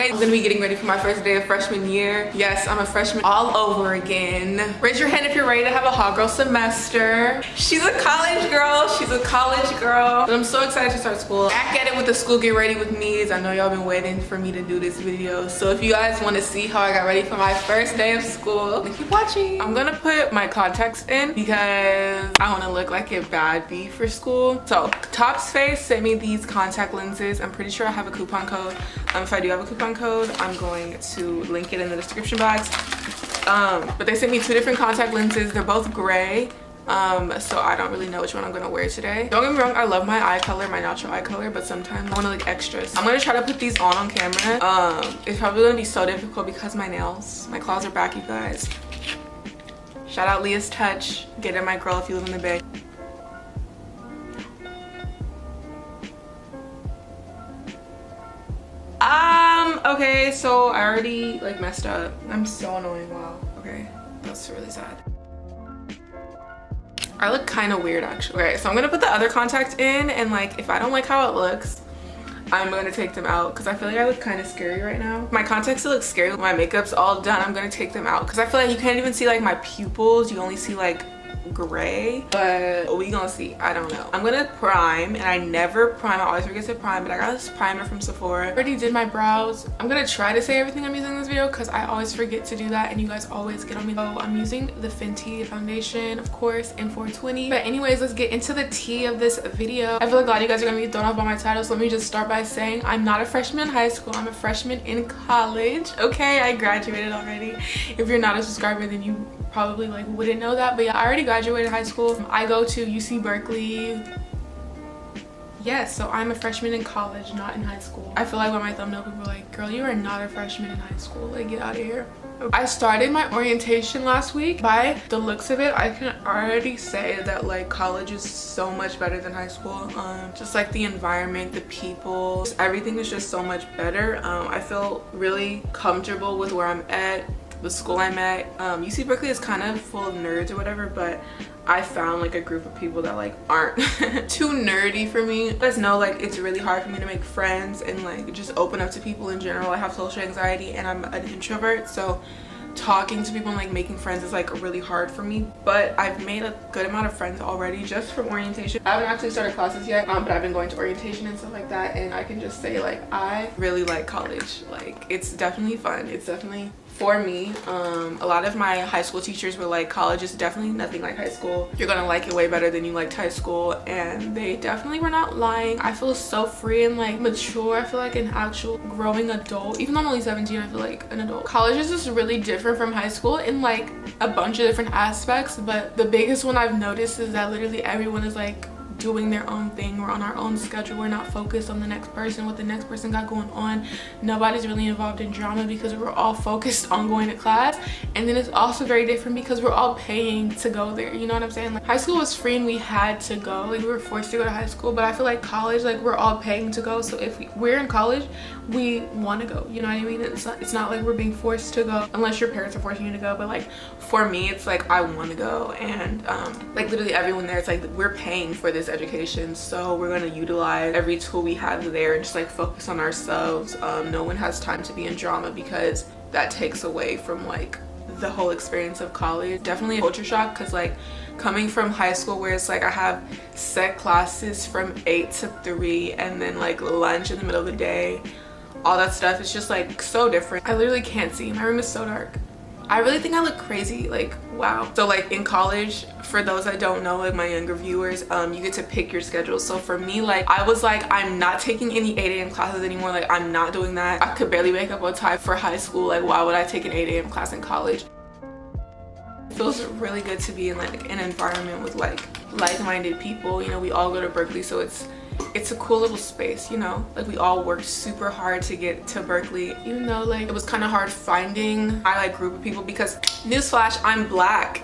today I'm gonna be getting ready for my first day of freshman year. Yes, I'm a freshman all over again. Raise your hand if you're ready to have a hot girl semester. She's a college girl. She's a college girl. But I'm so excited to start school. Back at it with the school get ready with me's. I know y'all been waiting for me to do this video. So if you guys want to see how I got ready for my first day of school, keep watching. I'm gonna put my contacts in because I want to look like a bad bee for school. So Topsface sent me these contact lenses. I'm pretty sure I have a coupon code. If I do have a coupon code, I'm going to link it in the description box. But they sent me two different contact lenses. They're both gray. So I don't really know which one I'm gonna wear today. Don't get me wrong, I love my eye color, my natural eye color, but sometimes I want to look extra. So I'm gonna try to put these on camera. It's probably gonna be so difficult because my claws are back, you guys. Shout out Leah's Touch. Get in my girl if you live in the Bay. Okay, so I already like messed up. I'm so annoying. Wow. Okay, that's really sad. I look kind of weird actually. Okay, so I'm gonna put the other contact in, and like if I don't like how it looks, I'm gonna take them out because I feel like I look kind of scary right now. My contacts look scary. When my makeup's all done, I'm gonna take them out because I feel like you can't even see like my pupils. You only see like gray, but we gonna see. I don't know. I'm gonna prime, and I never prime. I always forget to prime, but I got this primer from Sephora. I already did my brows. I'm gonna try to say everything I'm using in this video because I always forget to do that, and you guys always get on me. So I'm using the Fenty foundation, of course, in 420. But anyways, let's get into the tea of this video. I feel like a lot of you guys are gonna be thrown off by my title, so let me just start by saying I'm not a freshman in high school. I'm a freshman in college. Okay, I graduated already. If you're not a subscriber, then you probably like wouldn't know that, but yeah, I already graduated high school. I go to UC Berkeley. Yes, so I'm a freshman in college, not in high school. I feel like when my thumbnail people are like, girl, you are not a freshman in high school, like get out of here. I started my orientation last week. By the looks of it, I can already say that like college is so much better than high school. Just like the environment, the people, just everything is just so much better. I feel really comfortable with where I'm at. The school I'm at, UC Berkeley is kind of full of nerds or whatever, but I found like a group of people that like aren't too nerdy for me. You guys know like it's really hard for me to make friends and like just open up to people in general. I have social anxiety and I'm an introvert, so talking to people and like making friends is like really hard for me. But I've made a good amount of friends already just from orientation. I haven't actually started classes yet, but I've been going to orientation and stuff like that, and I can just say like I really like college. Like it's definitely fun. It's definitely for me. A lot of my high school teachers were like, college is definitely nothing like high school. You're gonna like it way better than you liked high school, and they definitely were not lying. I feel so free and like mature. I feel like an actual growing adult. Even though I'm only 17, I feel like an adult. College is just really different from high school in like a bunch of different aspects, but the biggest one I've noticed is that literally everyone is like doing their own thing. We're on our own schedule. We're not focused on the next person, what the next person got going on. Nobody's really involved in drama because we're all focused on going to class. And then it's also very different because we're all paying to go there, you know what I'm saying? Like high school was free and we had to go, like we were forced to go to high school, but I feel like college, like we're all paying to go. So if we're in college, we want to go, you know what I mean? It's not like we're being forced to go unless your parents are forcing you to go, but like for me it's like I want to go. And like literally everyone there, it's like we're paying for this education, so we're going to utilize every tool we have there and just like focus on ourselves. No one has time to be in drama because that takes away from like the whole experience of college. Definitely a culture shock because like coming from high school where it's like I have set classes from 8 to 3 and then like lunch in the middle of the day, all that stuff, it's just like so different. I literally can't see. My room is so dark. I really think I look crazy, like wow. So like in college, for those that don't know, like my younger viewers, you get to pick your schedule. So for me, like I was like, I'm not taking any 8 a.m. classes anymore. Like I'm not doing that. I could barely wake up on time for high school. Like why would I take an 8 a.m. class in college? It feels really good to be in like an environment with like like-minded people. You know, we all go to Berkeley, so it's a cool little space, you know? Like we all worked super hard to get to Berkeley, even though like it was kind of hard finding my like group of people because newsflash, I'm black.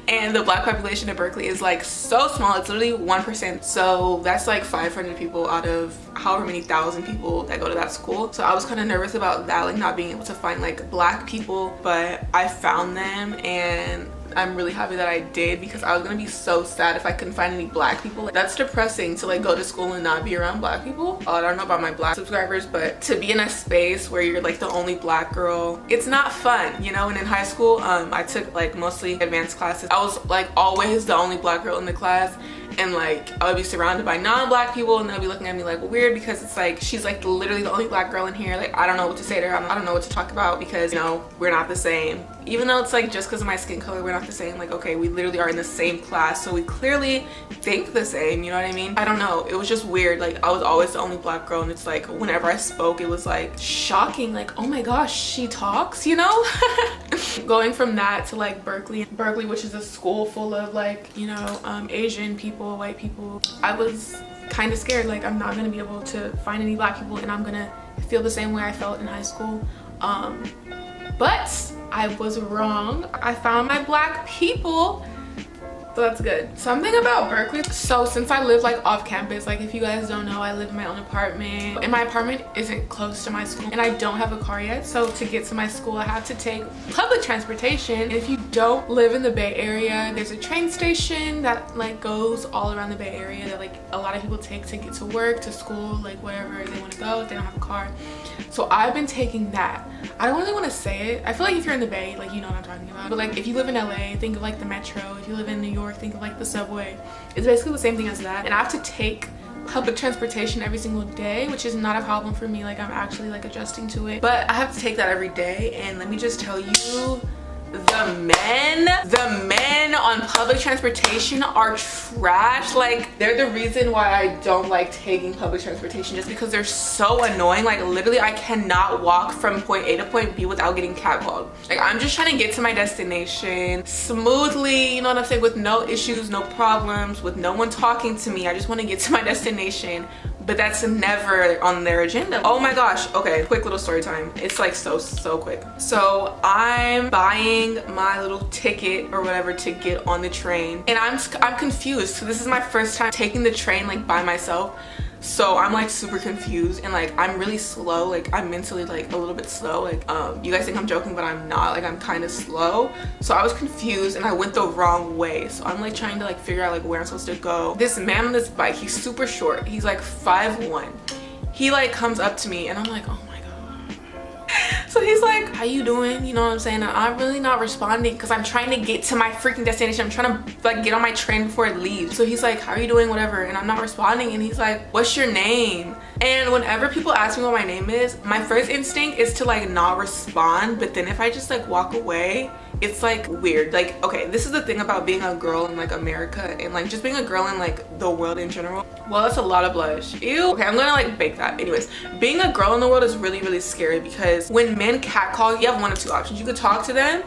And the black population of Berkeley is like so small. It's literally 1%. So that's like 500 people out of however many thousand people that go to that school. So I was kind of nervous about that, like not being able to find like black people, but I found them and I'm really happy that I did, because I was gonna be so sad if I couldn't find any black people. Like, that's depressing to like go to school and not be around black people. I don't know about my black subscribers, but to be in a space where you're like the only black girl, it's not fun, you know? And in high school, I took like mostly advanced classes. I was like always the only black girl in the class, and like I would be surrounded by non-black people, and they'll be looking at me like weird, because it's like she's like literally the only black girl in here. Like, I don't know what to say to her. I don't know what to talk about, because, you know, we're not the same. Even though it's like just because of my skin color we're not the same. Like, okay, we literally are in the same class, so we clearly think the same, you know what I mean? I don't know, it was just weird. Like, I was always the only black girl, and it's like whenever I spoke it was like shocking, like, oh my gosh, she talks, you know? Going from that to like Berkeley, which is a school full of like, you know, Asian people, white people, I was kind of scared, like I'm not gonna be able to find any black people, and I'm gonna feel the same way I felt in high school. But I was wrong. I found my black people, so that's good. Something about Berkeley, so since I live like off campus, like if you guys don't know, I live in my own apartment, and my apartment isn't close to my school, and I don't have a car yet. So to get to my school I have to take public transportation. And if you don't live in the Bay Area, there's a train station that like goes all around the Bay Area that like a lot of people take to get to work, to school, like wherever they want to go if they don't have a car. So I've been taking that. I don't really want to say it. I feel like if you're in the Bay, like, you know what I'm talking about. But like if you live in LA, think of like the metro. If you live in New York, think of like the subway. It's basically the same thing as that. And I have to take public transportation every single day, which is not a problem for me. Like, I'm actually like adjusting to it, but I have to take that every day. And let me just tell you, the men on public transportation are trash. Like, they're the reason why I don't like taking public transportation, just because they're so annoying. Like, literally I cannot walk from point A to point B without getting catcalled. Like, I'm just trying to get to my destination smoothly, you know what I'm saying, with no issues, no problems, with no one talking to me. I just want to get to my destination, but that's never on their agenda. Oh my gosh. Okay, quick little story time. It's like so quick. So I'm buying my little ticket or whatever to get on the train, and I'm confused. So this is my first time taking the train like by myself, so I'm like super confused, and like I'm really slow. Like, I'm mentally like a little bit slow. Like, you guys think I'm joking, but I'm not. Like, I'm kind of slow. So I was confused and I went the wrong way. So I'm like trying to like figure out like where I'm supposed to go. This man on this bike, he's super short. He's like 5'1". He like comes up to me, and I'm like, oh my god. So he's like, how you doing? You know what I'm saying? And I'm really not responding because I'm trying to get to my freaking destination. I'm trying to like get on my train before it leaves. So he's like, how are you doing? Whatever. And I'm not responding. And he's like, what's your name? And whenever people ask me what my name is, my first instinct is to like not respond. But then if I just like walk away, it's like weird. Like, okay, this is the thing about being a girl in like America, and like just being a girl in like the world in general. Well, that's a lot of blush. Ew. Okay, I'm gonna like bake that. Anyways, being a girl in the world is really scary, because when men catcall, you have one of two options. You could talk to them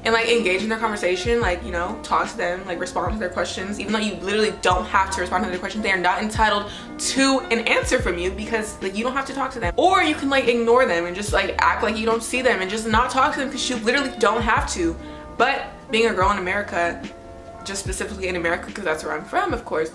and like engage in their conversation, like, you know, talk to them, like respond to their questions, even though you literally don't have to respond to their questions. They are not entitled to an answer from you, because like you don't have to talk to them. Or you can like ignore them and just like act like you don't see them and just not talk to them, because you literally don't have to. But being a girl in America, just specifically in America, because that's where I'm from, of course,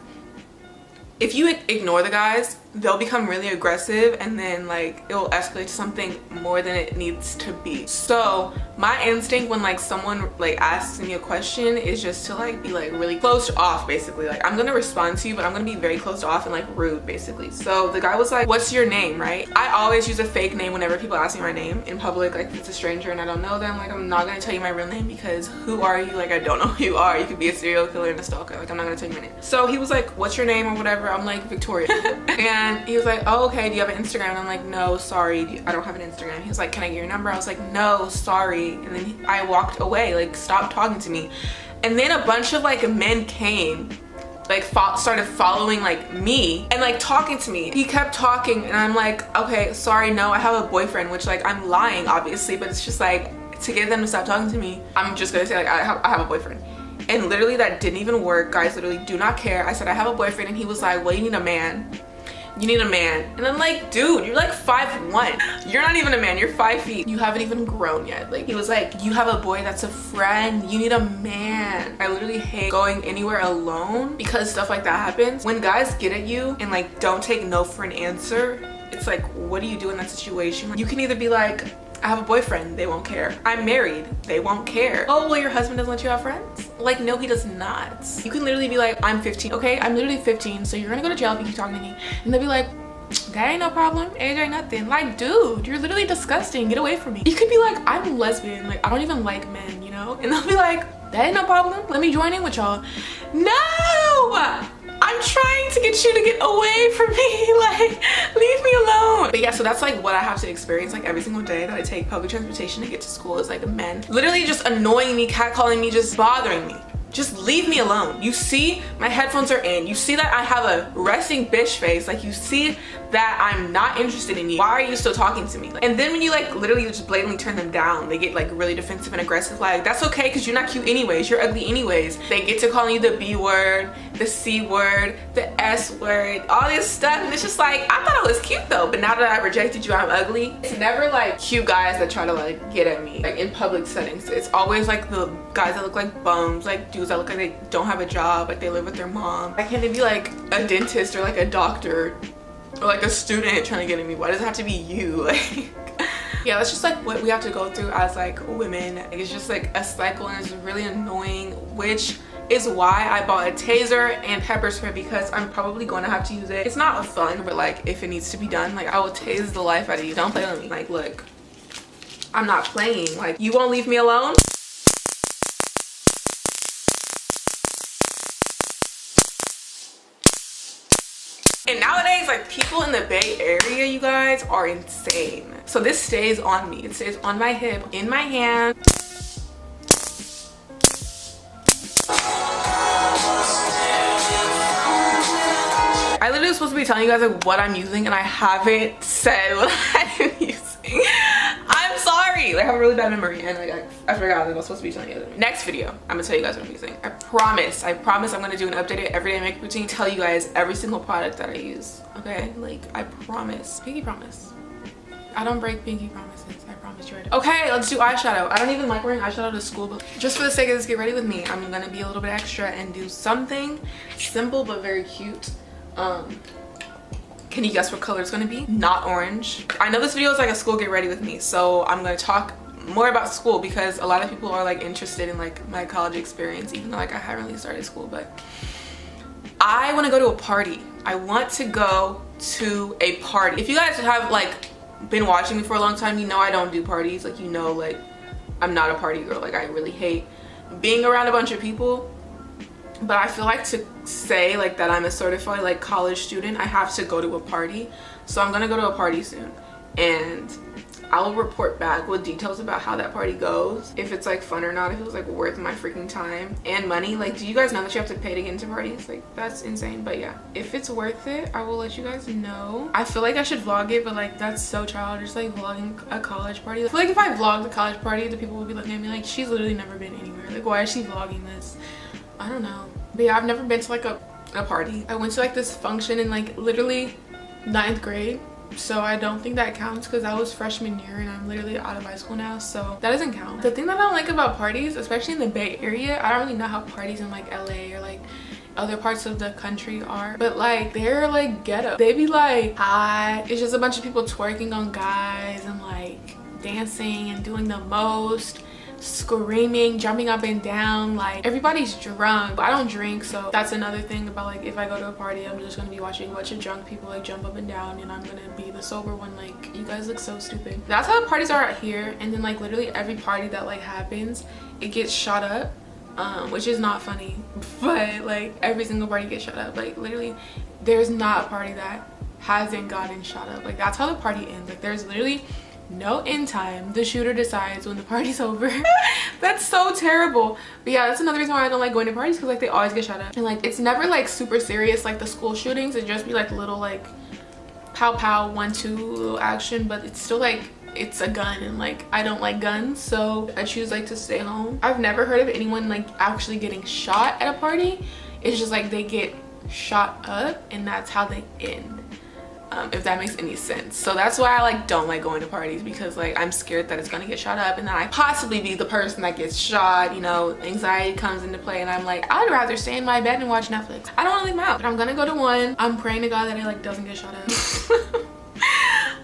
if you ignore the guys, they'll become really aggressive, and then like it will escalate to something more than it needs to be. So my instinct when like someone like asks me a question is just to like be like really closed off, basically. Like, I'm gonna respond to you, but I'm gonna be very closed off and like rude, basically. So the guy was like, what's your name, right? I always use a fake name whenever people ask me my name in public. Like, if it's a stranger and I don't know them, like I'm not gonna tell you my real name, because who are you? Like, I don't know who you are. You could be a serial killer and a stalker. Like, I'm not gonna tell you my name. So he was like, what's your name or whatever? I'm like, Victoria. And he was like, oh, okay, do you have an Instagram? And I'm like, no, sorry, I don't have an Instagram. He was like, can I get your number? I was like, no, sorry. And then I walked away, like, stop talking to me. And then a bunch of like men came, like started following like me and like talking to me. He kept talking, and I'm like, okay, sorry, no, I have a boyfriend, which like I'm lying obviously, but it's just like to get them to stop talking to me, I'm just gonna say like I have a boyfriend. And literally that didn't even work. Guys literally do not care. I said I have a boyfriend, and he was like, well, you need a man. You need a man. And I'm like, dude, you're like 5'1". You're not even a man, you're 5 feet. You haven't even grown yet. Like, he was like, you have a boy that's a friend. You need a man. I literally hate going anywhere alone because stuff like that happens. When guys get at you and like don't take no for an answer, it's like, what do you do in that situation? You can either be like, I have a boyfriend, they won't care. I'm married, they won't care. Oh, well, your husband doesn't let you have friends? Like, no, he does not. You can literally be like, I'm 15, okay? I'm literally 15, so you're gonna go to jail if you keep talking to me. And they'll be like, that ain't no problem, age ain't nothing. Like, dude, you're literally disgusting, get away from me. You could be like, I'm lesbian, like, I don't even like men, you know? And they'll be like, that ain't no problem, let me join in with y'all. No! I'm trying to get you to get away from me, like, leave me alone. But yeah, so that's like what I have to experience like every single day that I take public transportation to get to school, is like men literally just annoying me, catcalling me, just bothering me. Just leave me alone. You see my headphones are in. You see that I have a resting bitch face. Like, you see that I'm not interested in you. Why are you still talking to me? And then when you like literally just blatantly turn them down, they get like really defensive and aggressive. Like, that's okay because you're not cute anyways. You're ugly anyways. They get to calling you the B word, the C word, the S word, all this stuff. And it's just like, I thought I was cute though. But now that I rejected you, I'm ugly. It's never like cute guys that try to like get at me like in public settings. It's always like the guys that look like bums, like dudes that look like they don't have a job, like they live with their mom. Why can't they be like a dentist or like a doctor or like a student trying to get at me? Why does it have to be you? Like, yeah, that's just like what we have to go through as like women. It's just like a cycle, and it's really annoying, which is why I bought a taser and pepper spray, because I'm probably going to have to use it. It's not fun, but like if it needs to be done, like I will tase the life out of you. Don't play with me. Like, look, I'm not playing. Like, you won't leave me alone? And nowadays, like, people in the Bay Area, you guys, are insane. So this stays on me. It stays on my hip, in my hand. I literally was supposed to be telling you guys like what I'm using, and I haven't said what I'm using. I'm sorry. Like, I have a really bad memory, and like I forgot that I was supposed to be telling you guys. Next video, I'm gonna tell you guys what I'm using. I promise I'm gonna do an updated everyday makeup routine, tell you guys every single product that I use. Okay, like, I promise. Pinky promise. I don't break pinky promises. I promise you I do. Okay, let's do eyeshadow. I don't even like wearing eyeshadow to school, but just for the sake of this, get ready with me. I'm gonna be a little bit extra and do something simple but very cute. Can you guess what color it's gonna be? Not orange. I know this video is like a school get ready with me, so I'm gonna talk more about school because a lot of people are like interested in like my college experience, even though like I haven't really started school. But I want to go to a party. I want to go to a party. If you guys have like been watching me for a long time, you know I don't do parties. Like, you know, like, I'm not a party girl. Like, I really hate being around a bunch of people. But I feel like to say like that I'm a certified like college student, I have to go to a party. So I'm gonna go to a party soon, and I will report back with details about how that party goes, if it's like fun or not, if it was like worth my freaking time and money. Like, do you guys know that you have to pay to get into parties? Like, that's insane. But yeah, if it's worth it, I will let you guys know. I feel like I should vlog it, but like that's so childish, like vlogging a college party. I feel like if I vlogged the college party, the people would be looking at me like, she's literally never been anywhere. Like, why is she vlogging this? I don't know. But yeah, I've never been to like a party. I went to like this function in like literally 9th grade. So I don't think that counts because that was freshman year and I'm literally out of high school now, so that doesn't count. The thing that I don't like about parties, especially in the Bay Area, I don't really know how parties in like LA or like other parts of the country are, but like they're like ghetto. They be like, hi, it's just a bunch of people twerking on guys and like dancing and doing the most, screaming, jumping up and down. Like, everybody's drunk. I don't drink, so that's another thing about like if I go to a party, I'm just gonna be watching a bunch of drunk people like jump up and down, and I'm gonna be the sober one. Like, you guys look so stupid. That's how the parties are out here. And then like literally every party that like happens, it gets shot up, which is not funny, but like every single party gets shot up. Like, literally there's not a party that hasn't gotten shot up. Like, that's how the party ends. Like, there's literally no end time. The shooter decides when the party's over. That's so terrible. But yeah, that's another reason why I don't like going to parties, because like they always get shot up, and like it's never like super serious like the school shootings. It just be like little like pow pow 1-2 little action, but it's still like it's a gun, and like I don't like guns, so I choose like to stay home. I've never heard of anyone like actually getting shot at a party. It's just like they get shot up and that's how they end. If that makes any sense. So that's why I like don't like going to parties, because like I'm scared that it's gonna get shot up and then I possibly be the person that gets shot. You know, anxiety comes into play, and I'm like, I'd rather stay in my bed and watch Netflix. I don't want to leave my house. But I'm gonna go to one. I'm praying to God that it like doesn't get shot up.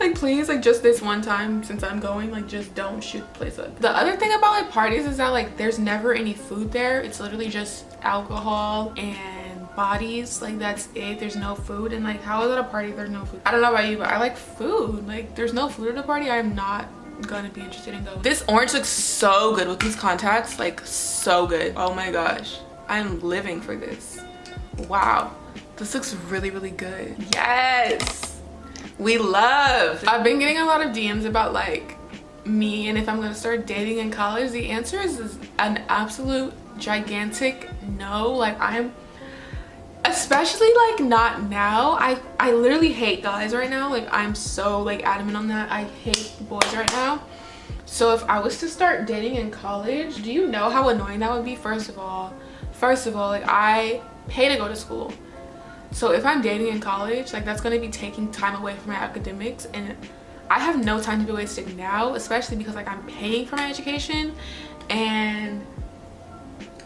Like, please, like just this one time since I'm going, like just don't shoot the place up. The other thing about like parties is that like there's never any food there. It's literally just alcohol and bodies. Like that's it. There's no food. And like, how is it a party if there's no food? I don't know about you, but I like food. Like there's no food at a party, I'm not gonna be interested in going. This orange looks so good with these contacts, like so good. Oh my gosh, I'm living for this. Wow, this looks really, really good. Yes, we love. I've been getting a lot of DMs about like me and if I'm gonna start dating in college. The answer is an absolute gigantic no. Like I'm, especially like not now. I literally hate guys right now. Like I'm so like adamant on that. I hate boys right now. So if I was to start dating in college, do you know how annoying that would be? First of all, like I pay to go to school. So if I'm dating in college, like that's gonna be taking time away from my academics, and I have no time to be wasted now, especially because like I'm paying for my education, and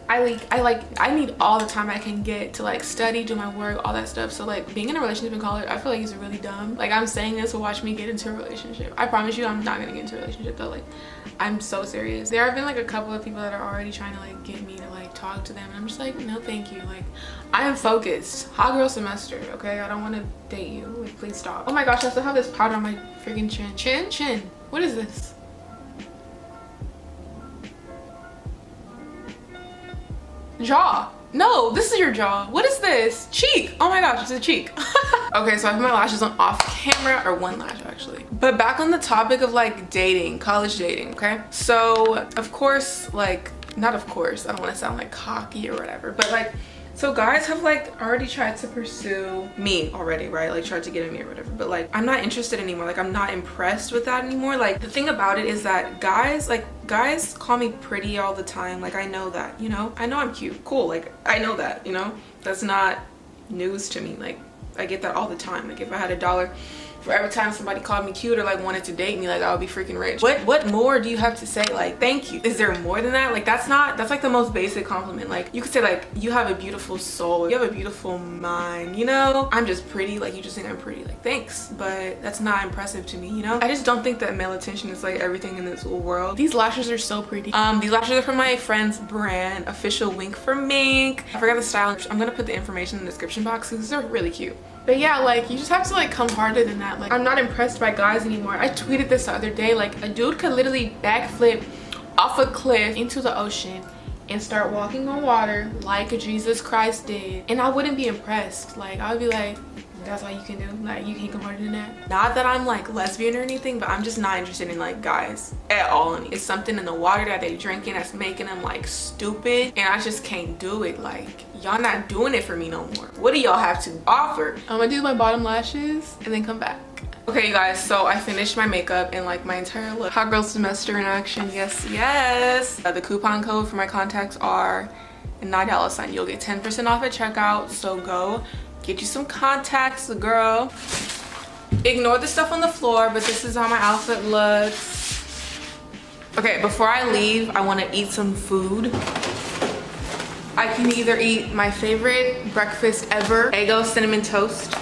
I need all the time I can get to like study, do my work, all that stuff. So like being in a relationship in college, I feel like it's really dumb. Like I'm saying this to watch me get into a relationship. I promise you I'm not gonna get into a relationship though. Like I'm so serious. There have been like a couple of people that are already trying to like get me to like talk to them, and I'm just like, no thank you. Like I am focused. Hot girl semester, okay? I don't want to date you. Like please stop. Oh my gosh, I still have this powder on my freaking chin. Chin. What is this? Jaw. No, this is your jaw. What is this? Cheek. Oh my gosh, it's a cheek. Okay, so I have my lashes on off camera, or one lash actually. But back on the topic of like dating, college dating, okay? So of course, like, not of course, I don't want to sound like cocky or whatever, but like, so guys have like already tried to pursue me already, right? Like tried to get at me or whatever, but like I'm not interested anymore. Like I'm not impressed with that anymore. Like the thing about it is that guys call me pretty all the time. Like I know that, you know, I know I'm cute, cool. Like I know that, you know, that's not news to me. Like I get that all the time. Like if I had $1 for every time somebody called me cute or like wanted to date me, like I would be freaking rich. What more do you have to say? Like thank you. Is there more than that? Like that's like the most basic compliment. Like you could say like you have a beautiful soul, you have a beautiful mind, you know, I'm just pretty. Like you just think I'm pretty. Like thanks, but that's not impressive to me, you know. I just don't think that male attention is like everything in this whole world. These lashes are so pretty. These lashes are from my friend's brand, Official Wink for Mink. I forgot the style. I'm gonna put the information in the description box because these are really cute. But yeah, like you just have to like come harder than that. Like I'm not impressed by guys anymore. I tweeted this the other day, like a dude could literally backflip off a cliff into the ocean and start walking on water like Jesus Christ did, and I wouldn't be impressed. Like I would be like, that's all you can do? Like you can't come harder than that? Not that I'm like lesbian or anything, but I'm just not interested in like guys at all. It's something in the water that they drinking that's making them like stupid, and I just can't do it. Like y'all not doing it for me no more. What do y'all have to offer? I'm gonna do my bottom lashes and then come back. Okay you guys, so I finished my makeup and like my entire look. Hot girl semester in action. Yes. The coupon code for my contacts are $9. You'll get 10% off at checkout, so go get you some contacts, girl. Ignore the stuff on the floor, but this is how my outfit looks. Okay, before I leave, I want to eat some food. I can either eat my favorite breakfast ever, Eggo cinnamon toast.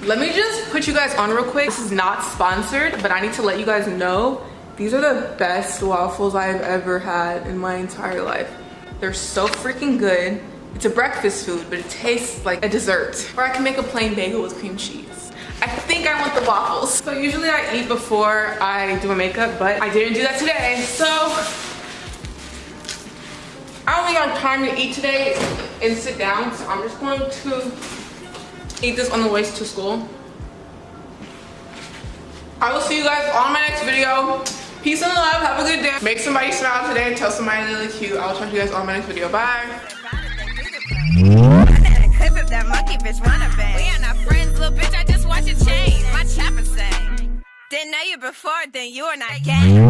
Let me just put you guys on real quick. This is not sponsored, but I need to let you guys know these are the best waffles I've ever had in my entire life. They're so freaking good. It's a breakfast food, but it tastes like a dessert. Or I can make a plain bagel with cream cheese. I think I want the waffles. So usually I eat before I do my makeup, but I didn't do that today. So I don't think I have time to eat today and sit down. So I'm just going to eat this on the way to school. I will see you guys on my next video. Peace and love. Have a good day. Make somebody smile today. Tell somebody they look cute. I will talk to you guys on my next video. Bye. That monkey bitch wanna bang. We are not friends, little bitch. I just watch it change. My chopper say, didn't know you before, then you are not gang.